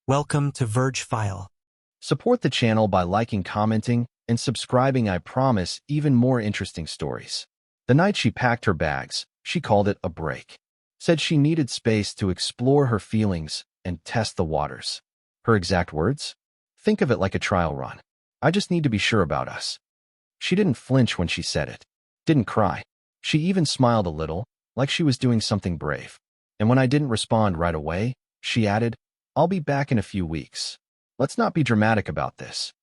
Welcome to Verge File. Support the channel by liking, commenting, and subscribing. I promise even more interesting stories. The night she packed her bags, she called it a break. Said she needed space to explore her feelings and test the waters. Her exact words? Think of it like a trial run. I just need to be sure about us. She didn't flinch when she said it. Didn't cry. She even smiled a little, like she was doing something brave. And when I didn't respond right away, she added, "I'll be back in a few weeks. Let's not be dramatic about this."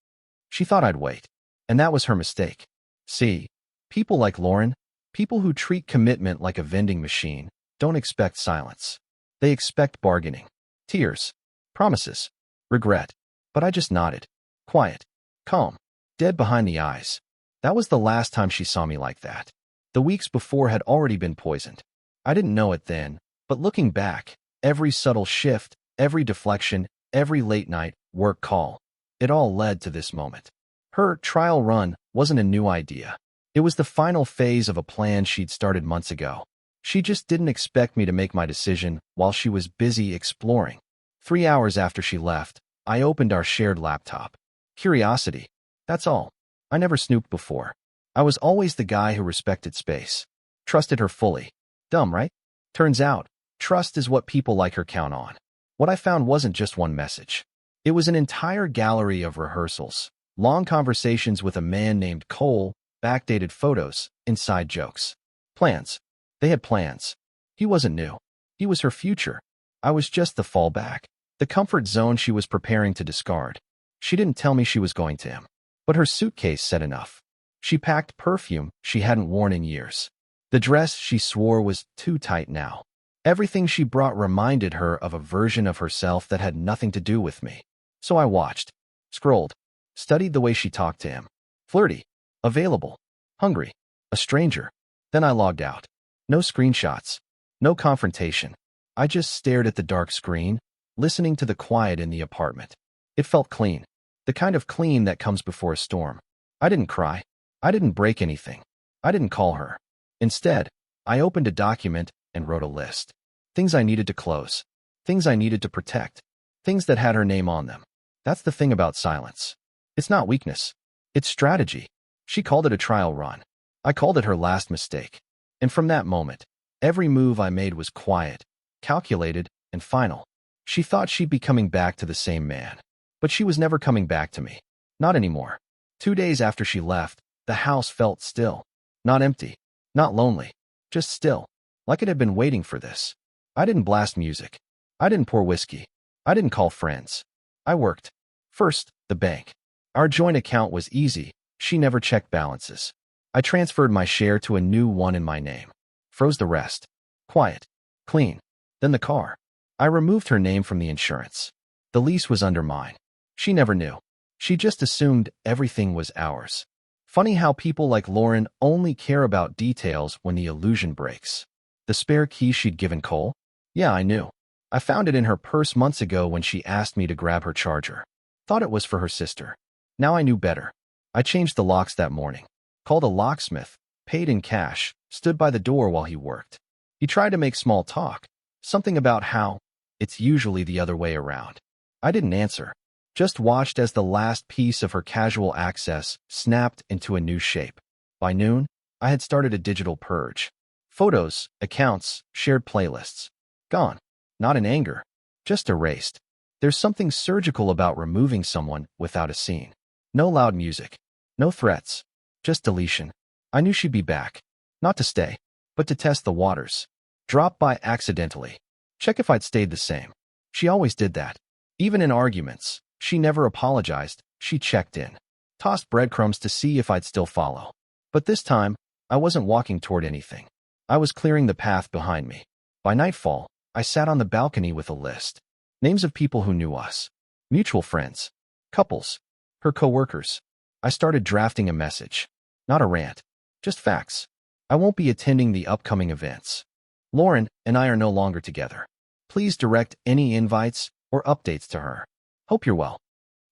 She thought I'd wait. And that was her mistake. See, people like Lauren, people who treat commitment like a vending machine, don't expect silence. They expect bargaining, tears, promises, regret. But I just nodded. Quiet, calm, dead behind the eyes. That was the last time she saw me like that. The weeks before had already been poisoned. I didn't know it then, but looking back, every subtle shift, every deflection, every late-night work call, it all led to this moment. Her trial run wasn't a new idea. It was the final phase of a plan she'd started months ago. She just didn't expect me to make my decision while she was busy exploring. 3 hours after she left, I opened our shared laptop. Curiosity. That's all. I never snooped before. I was always the guy who respected space. Trusted her fully. Dumb, right? Turns out, trust is what people like her count on. What I found wasn't just one message. It was an entire gallery of rehearsals, long conversations with a man named Cole, backdated photos, inside jokes. Plans. They had plans. He wasn't new. He was her future. I was just the fallback, the comfort zone she was preparing to discard. She didn't tell me she was going to him, but her suitcase said enough. She packed perfume she hadn't worn in years. The dress she swore was too tight now. Everything she brought reminded her of a version of herself that had nothing to do with me. So I watched, scrolled, studied the way she talked to him. Flirty, available, hungry, a stranger. Then I logged out. No screenshots, no confrontation. I just stared at the dark screen, listening to the quiet in the apartment. It felt clean, the kind of clean that comes before a storm. I didn't cry. I didn't break anything. I didn't call her. Instead, I opened a document and wrote a list. Things I needed to close. Things I needed to protect. Things that had her name on them. That's the thing about silence. It's not weakness. It's strategy. She called it a trial run. I called it her last mistake. And from that moment, every move I made was quiet, calculated, and final. She thought she'd be coming back to the same man. But she was never coming back to me. Not anymore. 2 days after she left, the house felt still. Not empty. Not lonely. Just still. Like it had been waiting for this. I didn't blast music. I didn't pour whiskey. I didn't call friends. I worked. First, the bank. Our joint account was easy. She never checked balances. I transferred my share to a new one in my name. Froze the rest. Quiet. Clean. Then the car. I removed her name from the insurance. The lease was under mine. She never knew. She just assumed everything was ours. Funny how people like Lauren only care about details when the illusion breaks. The spare key she'd given Cole? Yeah, I knew. I found it in her purse months ago when she asked me to grab her charger. Thought it was for her sister. Now I knew better. I changed the locks that morning. Called a locksmith, paid in cash, stood by the door while he worked. He tried to make small talk. Something about how it's usually the other way around. I didn't answer. Just watched as the last piece of her casual access snapped into a new shape. By noon, I had started a digital purge. Photos, accounts, shared playlists. Gone. Not in anger. Just erased. There's something surgical about removing someone without a scene. No loud music. No threats. Just deletion. I knew she'd be back. Not to stay, but to test the waters. Drop by accidentally. Check if I'd stayed the same. She always did that. Even in arguments. She never apologized. She checked in. Tossed breadcrumbs to see if I'd still follow. But this time, I wasn't walking toward anything. I was clearing the path behind me. By nightfall, I sat on the balcony with a list. Names of people who knew us. Mutual friends. Couples. Her coworkers. I started drafting a message. Not a rant. Just facts. I won't be attending the upcoming events. Lauren and I are no longer together. Please direct any invites or updates to her. Hope you're well.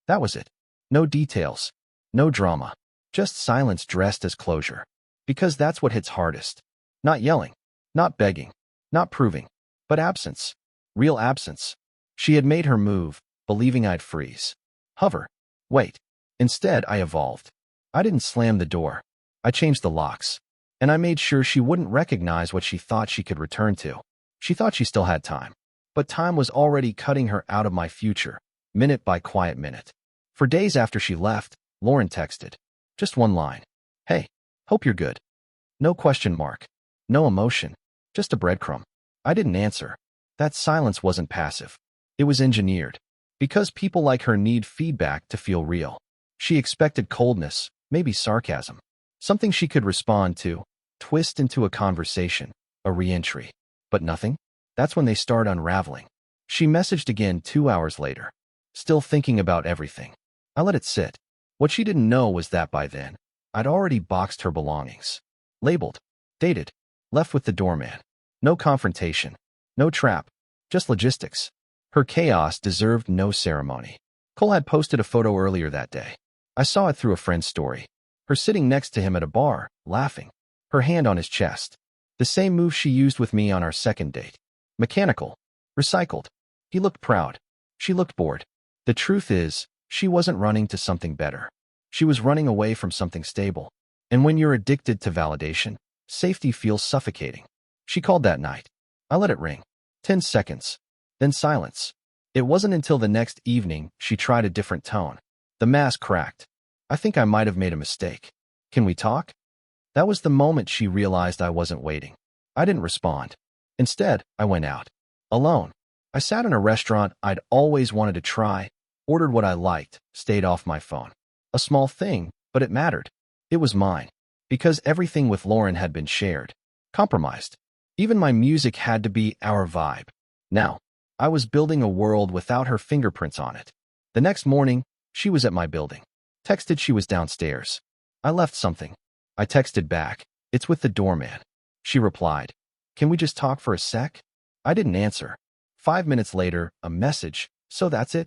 That was it. No details. No drama. Just silence dressed as closure. Because that's what hits hardest. Not yelling. Not begging. Not proving. But absence. Real absence. She had made her move, believing I'd freeze. Hover. Wait. Instead, I evolved. I didn't slam the door. I changed the locks. And I made sure she wouldn't recognize what she thought she could return to. She thought she still had time. But time was already cutting her out of my future, minute by quiet minute. For days after she left, Lauren texted. Just one line. Hey, hope you're good. No question mark. No emotion. Just a breadcrumb. I didn't answer. That silence wasn't passive. It was engineered. Because people like her need feedback to feel real. She expected coldness, maybe sarcasm. Something she could respond to, twist into a conversation, a re-entry. But nothing? That's when they start unraveling. She messaged again 2 hours later. Still thinking about everything. I let it sit. What she didn't know was that by then, I'd already boxed her belongings. Labeled. Dated. Left with the doorman. No confrontation. No trap. Just logistics. Her chaos deserved no ceremony. Cole had posted a photo earlier that day. I saw it through a friend's story. Her sitting next to him at a bar, laughing. Her hand on his chest. The same move she used with me on our second date. Mechanical. Recycled. He looked proud. She looked bored. The truth is, she wasn't running to something better. She was running away from something stable. And when you're addicted to validation, safety feels suffocating. She called that night. I let it ring. 10 seconds. Then silence. It wasn't until the next evening she tried a different tone. The mask cracked. I think I might have made a mistake. Can we talk? That was the moment she realized I wasn't waiting. I didn't respond. Instead, I went out. Alone. I sat in a restaurant I'd always wanted to try, ordered what I liked, stayed off my phone. A small thing, but it mattered. It was mine. Because everything with Lauren had been shared. Compromised. Even my music had to be our vibe. Now, I was building a world without her fingerprints on it. The next morning, she was at my building. Texted she was downstairs. I left something. I texted back. It's with the doorman. She replied. Can we just talk for a sec? I didn't answer. 5 minutes later, a message. So that's it?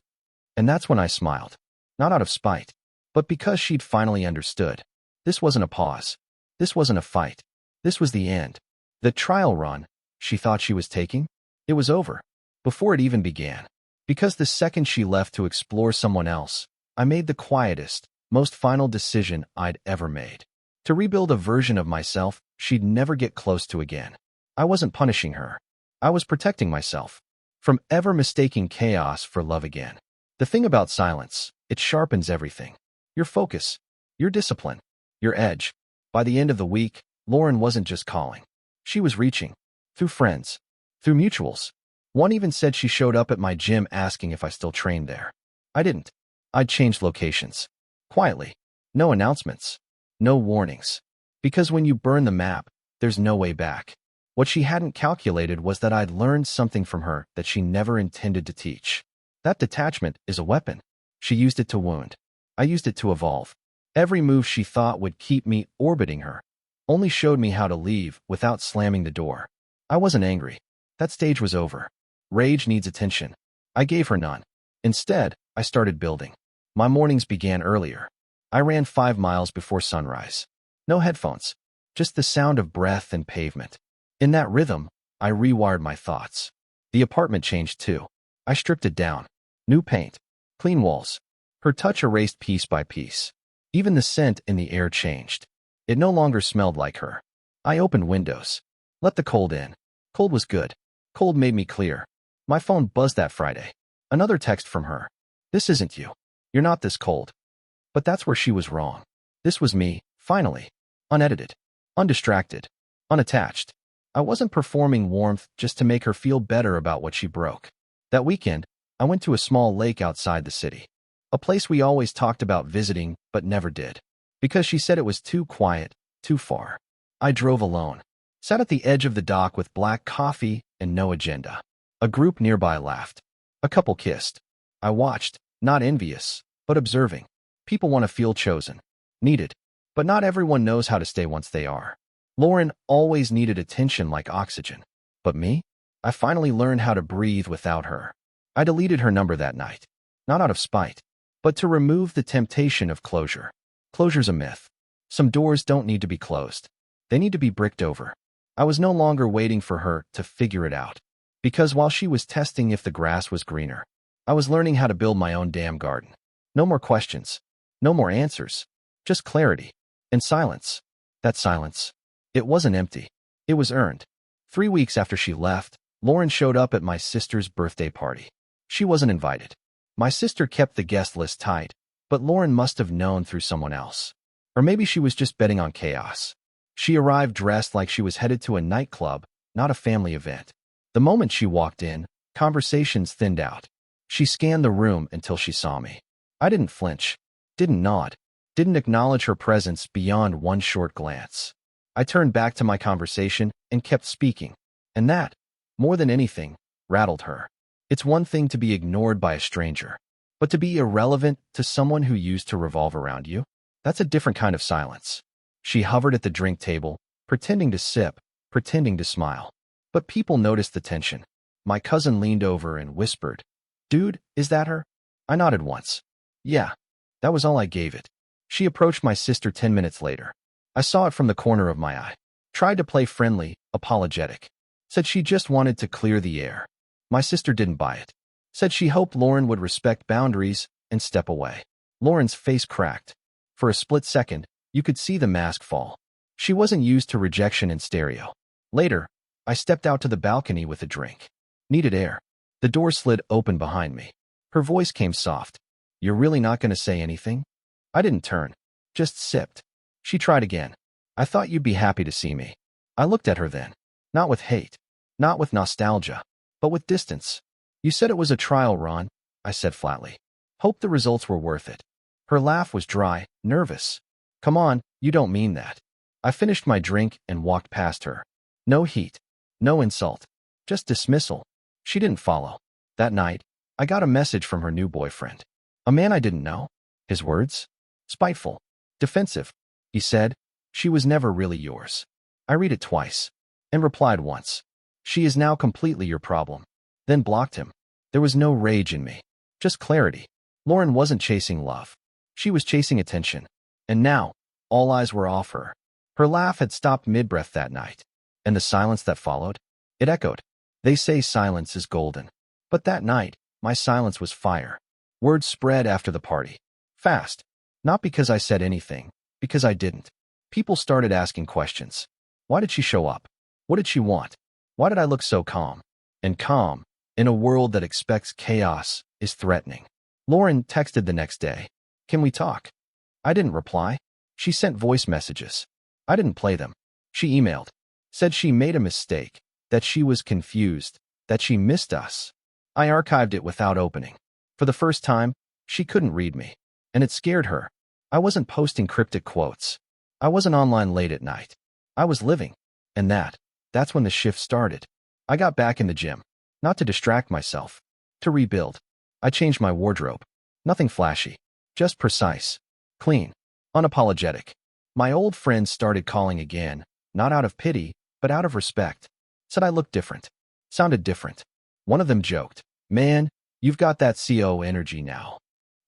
And that's when I smiled. Not out of spite, but because she'd finally understood. This wasn't a pause. This wasn't a fight. This was the end. The trial run she thought she was taking, it was over. Before it even began. Because the second she left to explore someone else, I made the quietest, most final decision I'd ever made. To rebuild a version of myself she'd never get close to again. I wasn't punishing her. I was protecting myself. From ever mistaking chaos for love again. The thing about silence, it sharpens everything. Your focus, your discipline, your edge. By the end of the week, Lauren wasn't just calling. She was reaching. Through friends. Through mutuals. One even said she showed up at my gym asking if I still trained there. I didn't. I'd changed locations. Quietly. No announcements. No warnings. Because when you burn the map, there's no way back. What she hadn't calculated was that I'd learned something from her that she never intended to teach. That detachment is a weapon. She used it to wound. I used it to evolve. Every move she thought would keep me orbiting her only showed me how to leave without slamming the door. I wasn't angry. That stage was over. Rage needs attention. I gave her none. Instead, I started building. My mornings began earlier. I ran 5 miles before sunrise. No headphones. Just the sound of breath and pavement. In that rhythm, I rewired my thoughts. The apartment changed too. I stripped it down. New paint. Clean walls. Her touch erased piece by piece. Even the scent in the air changed. It no longer smelled like her. I opened windows. Let the cold in. Cold was good. Cold made me clear. My phone buzzed that Friday. Another text from her. This isn't you. You're not this cold. But that's where she was wrong. This was me, finally. Unedited. Undistracted. Unattached. I wasn't performing warmth just to make her feel better about what she broke. That weekend, I went to a small lake outside the city. A place we always talked about visiting, but never did. Because she said it was too quiet, too far. I drove alone. Sat at the edge of the dock with black coffee and no agenda. A group nearby laughed. A couple kissed. I watched, not envious, but observing. People want to feel chosen. Needed. But not everyone knows how to stay once they are. Lauren always needed attention like oxygen. But me? I finally learned how to breathe without her. I deleted her number that night. Not out of spite, but to remove the temptation of closure. Closure's a myth. Some doors don't need to be closed. They need to be bricked over. I was no longer waiting for her to figure it out. Because while she was testing if the grass was greener, I was learning how to build my own damn garden. No more questions. No more answers. Just clarity. And silence. That silence. It wasn't empty. It was earned. 3 weeks after she left, Lauren showed up at my sister's birthday party. She wasn't invited. My sister kept the guest list tight, but Lauren must have known through someone else. Or maybe she was just betting on chaos. She arrived dressed like she was headed to a nightclub, not a family event. The moment she walked in, conversations thinned out. She scanned the room until she saw me. I didn't flinch, didn't nod, didn't acknowledge her presence beyond one short glance. I turned back to my conversation and kept speaking. And that, more than anything, rattled her. It's one thing to be ignored by a stranger, but to be irrelevant to someone who used to revolve around you? That's a different kind of silence. She hovered at the drink table, pretending to sip, pretending to smile. But people noticed the tension. My cousin leaned over and whispered, "Dude, is that her?" I nodded once. Yeah, that was all I gave it. She approached my sister 10 minutes later. I saw it from the corner of my eye. Tried to play friendly, apologetic. Said she just wanted to clear the air. My sister didn't buy it. Said she hoped Lauren would respect boundaries and step away. Lauren's face cracked. For a split second, you could see the mask fall. She wasn't used to rejection in stereo. Later, I stepped out to the balcony with a drink. Needed air. The door slid open behind me. Her voice came soft. "You're really not going to say anything?" I didn't turn. Just sipped. She tried again. "I thought you'd be happy to see me." I looked at her then. Not with hate. Not with nostalgia. But with distance. "You said it was a trial, Ron," I said flatly. "Hope the results were worth it." Her laugh was dry, nervous. "Come on, you don't mean that." I finished my drink and walked past her. No heat. No insult. Just dismissal. She didn't follow. That night, I got a message from her new boyfriend. A man I didn't know. His words? Spiteful. Defensive. He said, "She was never really yours." I read it twice. And replied once. "She is now completely your problem." Then blocked him. There was no rage in me. Just clarity. Lauren wasn't chasing love. She was chasing attention. And now, all eyes were off her. Her laugh had stopped mid-breath that night. And the silence that followed? It echoed. They say silence is golden. But that night, my silence was fire. Word spread after the party. Fast. Not because I said anything, because I didn't. People started asking questions. Why did she show up? What did she want? Why did I look so calm? And calm, in a world that expects chaos, is threatening. Lauren texted the next day. "Can we talk?" I didn't reply. She sent voice messages. I didn't play them. She emailed. Said she made a mistake, that she was confused, that she missed us. I archived it without opening. For the first time, she couldn't read me. And it scared her. I wasn't posting cryptic quotes. I wasn't online late at night. I was living. And that's when the shift started. I got back in the gym. Not to distract myself. To rebuild. I changed my wardrobe. Nothing flashy. Just precise. Clean. Unapologetic. My old friends started calling again, not out of pity, but out of respect. Said I looked different. Sounded different. One of them joked, "Man, you've got that CO energy now."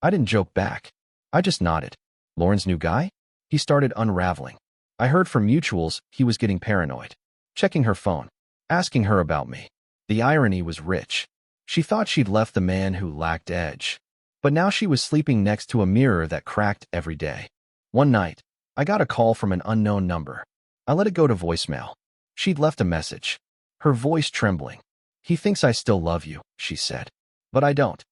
I didn't joke back. I just nodded. Lauren's new guy? He started unraveling. I heard from mutuals he was getting paranoid. Checking her phone. Asking her about me. The irony was rich. She thought she'd left the man who lacked edge. But now she was sleeping next to a mirror that cracked every day. One night, I got a call from an unknown number. I let it go to voicemail. She'd left a message. Her voice trembling. "He thinks I still love you," she said. "But I don't.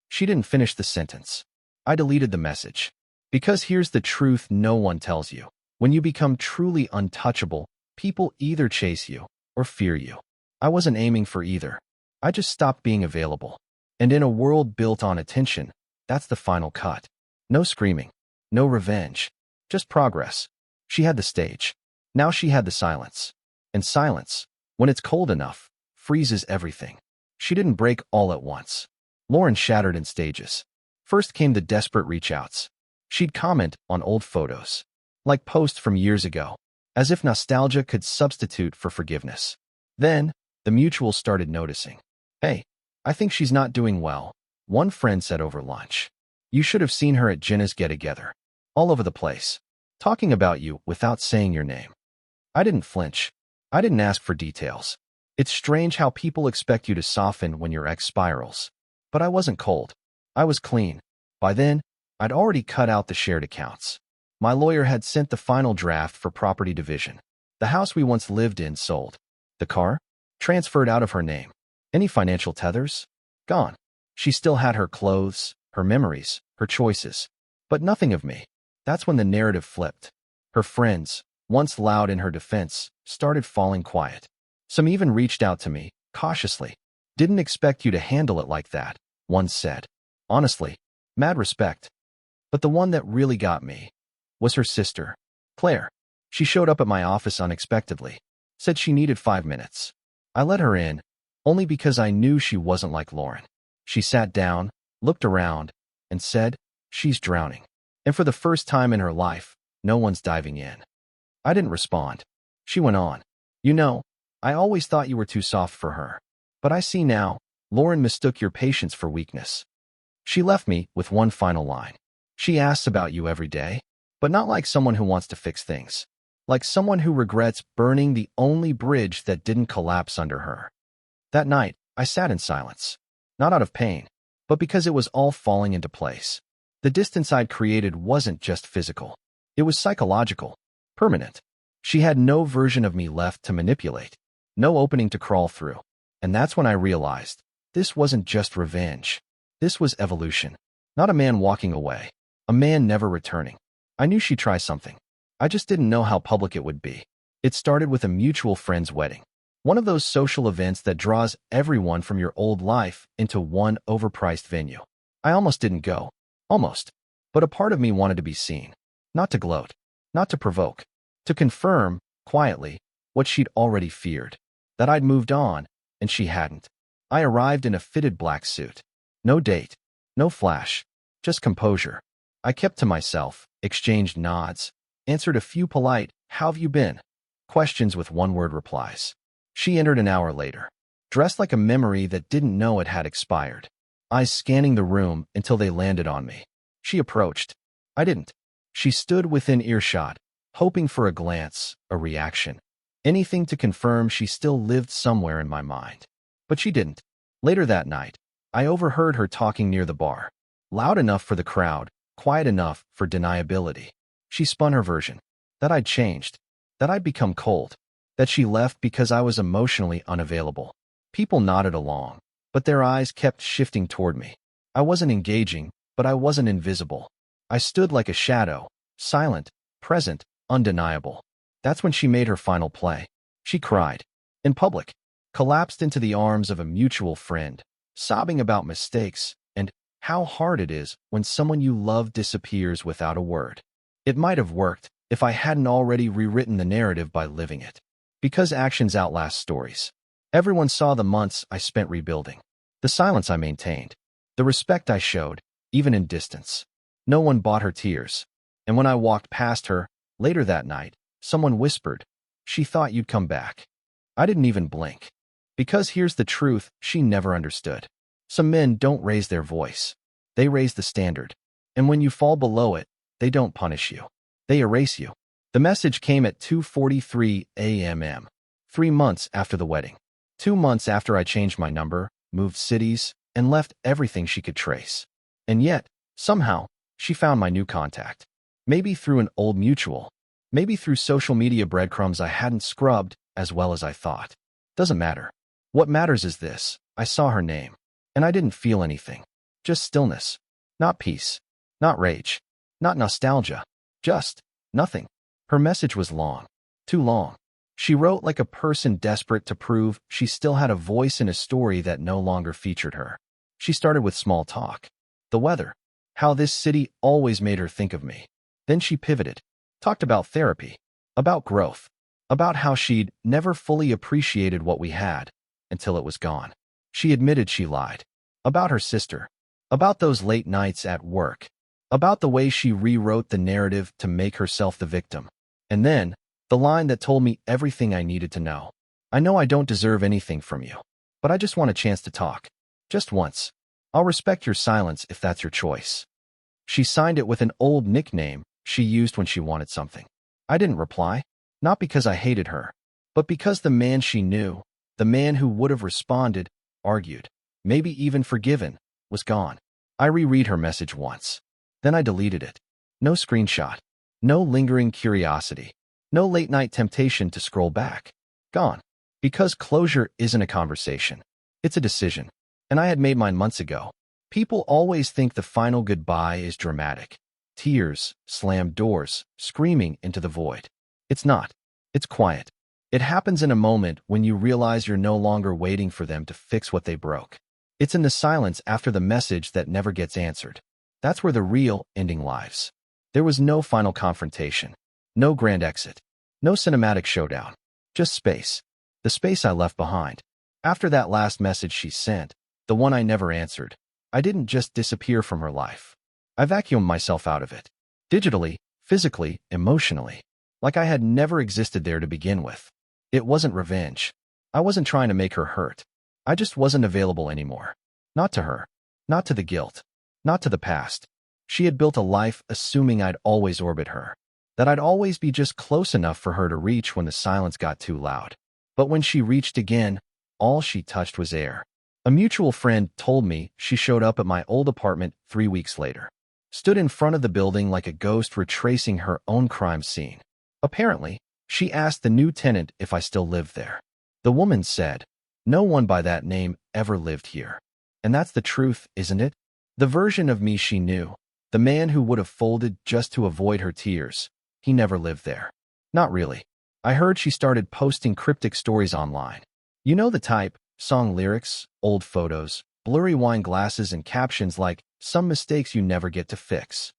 She didn't finish the sentence. I deleted the message. Because here's the truth no one tells you. When you become truly untouchable, people either chase you or fear you. I wasn't aiming for either. I just stopped being available. And in a world built on attention, that's the final cut. No screaming. No revenge. Just progress. She had the stage. Now she had the silence. And silence, when it's cold enough, freezes everything. She didn't break all at once. Lauren shattered in stages. First came the desperate reach-outs. She'd comment on old photos. Like posts from years ago. As if nostalgia could substitute for forgiveness. Then, the mutuals started noticing. "Hey, I think she's not doing well," one friend said over lunch. "You should have seen her at Jenna's get-together. All over the place. Talking about you without saying your name." I didn't flinch. I didn't ask for details. It's strange how people expect you to soften when your ex spirals. But I wasn't cold. I was clean. By then, I'd already cut out the shared accounts. My lawyer had sent the final draft for property division. The house we once lived in sold. The car? Transferred out of her name. Any financial tethers? Gone. She still had her clothes, her memories, her choices. But nothing of me. That's when the narrative flipped. Her friends, once loud in her defense, started falling quiet. Some even reached out to me, cautiously. Didn't expect you to handle it like that, one said. Honestly, mad respect. But the one that really got me was her sister, Claire. She showed up at my office unexpectedly. Said she needed 5 minutes. I let her in, only because I knew she wasn't like Lauren. She sat down, looked around, and said, "She's drowning. And for the first time in her life, no one's diving in." I didn't respond. She went on. "You know, I always thought you were too soft for her. But I see now, Lauren mistook your patience for weakness." She left me with one final line. "She asks about you every day, but not like someone who wants to fix things. Like someone who regrets burning the only bridge that didn't collapse under her." That night, I sat in silence. Not out of pain, but because it was all falling into place. The distance I'd created wasn't just physical. It was psychological, permanent. She had no version of me left to manipulate, no opening to crawl through. And that's when I realized, this wasn't just revenge. This was evolution. Not a man walking away, a man never returning. I knew she'd try something. I just didn't know how public it would be. It started with a mutual friend's wedding. One of those social events that draws everyone from your old life into one overpriced venue. I almost didn't go. Almost. But a part of me wanted to be seen. Not to gloat. Not to provoke. To confirm, quietly, what she'd already feared. That I'd moved on, and she hadn't. I arrived in a fitted black suit. No date. No flash. Just composure. I kept to myself, exchanged nods, answered a few polite, "How have you been?" questions with one-word replies. She entered an hour later, dressed like a memory that didn't know it had expired, eyes scanning the room until they landed on me. She approached. I didn't. She stood within earshot, hoping for a glance, a reaction, anything to confirm she still lived somewhere in my mind. But she didn't. Later that night, I overheard her talking near the bar, loud enough for the crowd, quiet enough for deniability. She spun her version, that I'd changed, that I'd become cold, that she left because I was emotionally unavailable. People nodded along, but their eyes kept shifting toward me. I wasn't engaging, but I wasn't invisible. I stood like a shadow, silent, present, undeniable. That's when she made her final play. She cried. In public. Collapsed into the arms of a mutual friend, sobbing about mistakes and how hard it is when someone you love disappears without a word. It might have worked if I hadn't already rewritten the narrative by living it. Because actions outlast stories. Everyone saw the months I spent rebuilding, the silence I maintained, the respect I showed, even in distance. No one bought her tears. And when I walked past her, later that night, someone whispered, "She thought you'd come back." I didn't even blink. Because here's the truth she never understood. Some men don't raise their voice. They raise the standard. And when you fall below it, they don't punish you. They erase you. The message came at 2:43 a.m. 3 months after the wedding. 2 months after I changed my number, moved cities, and left everything she could trace. And yet, somehow, she found my new contact. Maybe through an old mutual. Maybe through social media breadcrumbs I hadn't scrubbed as well as I thought. Doesn't matter. What matters is this. I saw her name. And I didn't feel anything. Just stillness. Not peace. Not rage. Not nostalgia. Just nothing. Her message was long. Too long. She wrote like a person desperate to prove she still had a voice in a story that no longer featured her. She started with small talk. The weather. How this city always made her think of me. Then she pivoted. Talked about therapy. About growth. About how she'd never fully appreciated what we had until it was gone. She admitted she lied. About her sister. About those late nights at work. About the way she rewrote the narrative to make herself the victim. And then, the line that told me everything I needed to know. "I know I don't deserve anything from you, but I just want a chance to talk. Just once. I'll respect your silence if that's your choice." She signed it with an old nickname she used when she wanted something. I didn't reply, not because I hated her, but because the man she knew, the man who would have responded, argued, maybe even forgiven, was gone. I reread her message once. Then I deleted it. No screenshot. No lingering curiosity. No late-night temptation to scroll back. Gone. Because closure isn't a conversation. It's a decision. And I had made mine months ago. People always think the final goodbye is dramatic. Tears, slammed doors, screaming into the void. It's not. It's quiet. It happens in a moment when you realize you're no longer waiting for them to fix what they broke. It's in the silence after the message that never gets answered. That's where the real ending lies. There was no final confrontation. No grand exit. No cinematic showdown. Just space. The space I left behind. After that last message she sent, the one I never answered, I didn't just disappear from her life. I vacuumed myself out of it. Digitally, physically, emotionally. Like I had never existed there to begin with. It wasn't revenge. I wasn't trying to make her hurt. I just wasn't available anymore. Not to her. Not to the guilt. Not to the past. She had built a life assuming I'd always orbit her. That I'd always be just close enough for her to reach when the silence got too loud. But when she reached again, all she touched was air. A mutual friend told me she showed up at my old apartment 3 weeks later. Stood in front of the building like a ghost retracing her own crime scene. Apparently, she asked the new tenant if I still lived there. The woman said, "No one by that name ever lived here." And that's the truth, isn't it? The version of me she knew, the man who would have folded just to avoid her tears, he never lived there. Not really. I heard she started posting cryptic stories online. You know the type, song lyrics, old photos, blurry wine glasses, and captions like, "Some mistakes you never get to fix."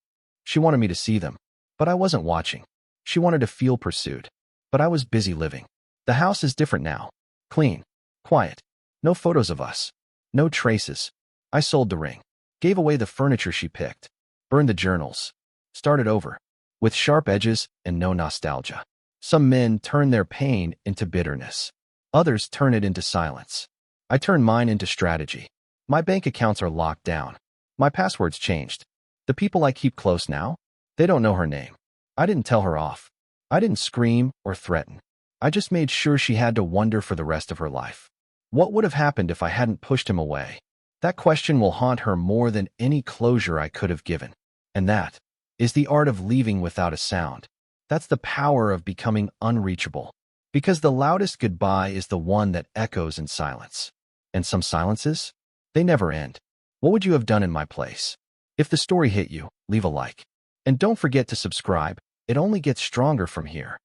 She wanted me to see them, but I wasn't watching. She wanted to feel pursued, but I was busy living. The house is different now. Clean. Quiet. No photos of us. No traces. I sold the ring. Gave away the furniture she picked. Burned the journals. Started over. With sharp edges and no nostalgia. Some men turn their pain into bitterness. Others turn it into silence. I turn mine into strategy. My bank accounts are locked down. My passwords changed. The people I keep close now, they don't know her name. I didn't tell her off. I didn't scream or threaten. I just made sure she had to wonder for the rest of her life. What would have happened if I hadn't pushed him away? That question will haunt her more than any closure I could have given. And that is the art of leaving without a sound. That's the power of becoming unreachable. Because the loudest goodbye is the one that echoes in silence. And some silences, they never end. What would you have done in my place? If the story hit you, leave a like. And don't forget to subscribe. It only gets stronger from here.